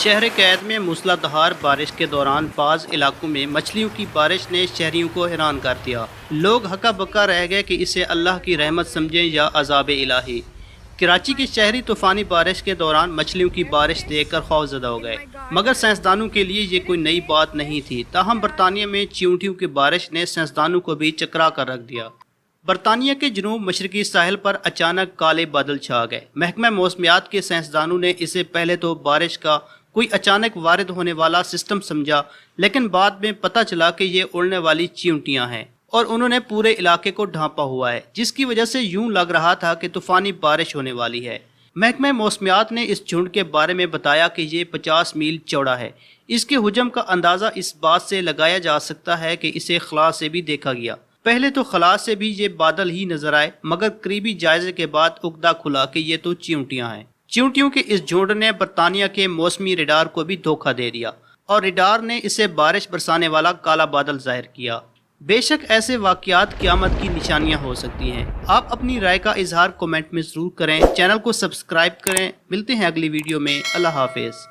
شہر قید میں موسلادھار بارش کے دوران بعض علاقوں میں مچھلیوں کی بارش نے شہریوں کو حیران کر دیا۔ لوگ ہکا بکا رہ گئے کہ اسے اللہ کی رحمت سمجھیں یا عذاب الہی۔ کراچی کے شہری طوفانی بارش کے دوران مچھلیوں کی بارش دیکھ کر خوفزدہ ہو گئے، مگر سائنسدانوں کے لیے یہ کوئی نئی بات نہیں تھی۔ تاہم برطانیہ میں چیونٹیوں کی بارش نے سائنسدانوں کو بھی چکرا کر رکھ دیا۔ برطانیہ کے جنوب مشرقی ساحل پر اچانک کالے بادل چھا گئے۔ محکمہ موسمیات کے سائنسدانوں نے اسے پہلے تو بارش کا کوئی اچانک وارد ہونے والا سسٹم سمجھا، لیکن بعد میں پتہ چلا کہ یہ اڑنے والی چیونٹیاں ہیں اور انہوں نے پورے علاقے کو ڈھانپا ہوا ہے، جس کی وجہ سے یوں لگ رہا تھا کہ طوفانی بارش ہونے والی ہے۔ محکمہ موسمیات نے اس جھنڈ کے بارے میں بتایا کہ یہ 50 میل چوڑا ہے۔ اس کے حجم کا اندازہ اس بات سے لگایا جا سکتا ہے کہ اسے خلا سے بھی دیکھا گیا۔ پہلے تو خلا سے بھی یہ بادل ہی نظر آئے، مگر قریبی جائزے کے بعد عقدہ کھلا کہ یہ تو چیونٹیاں ہیں۔ چیونٹیوں کے اس جھنڈ نے برطانیہ کے موسمی ریڈار کو بھی دھوکہ دے دیا اور ریڈار نے اسے بارش برسانے والا کالا بادل ظاہر کیا۔ بے شک ایسے واقعات قیامت کی نشانیاں ہو سکتی ہیں۔ آپ اپنی رائے کا اظہار کمنٹ میں ضرور کریں، چینل کو سبسکرائب کریں۔ ملتے ہیں اگلی ویڈیو میں۔ اللہ حافظ۔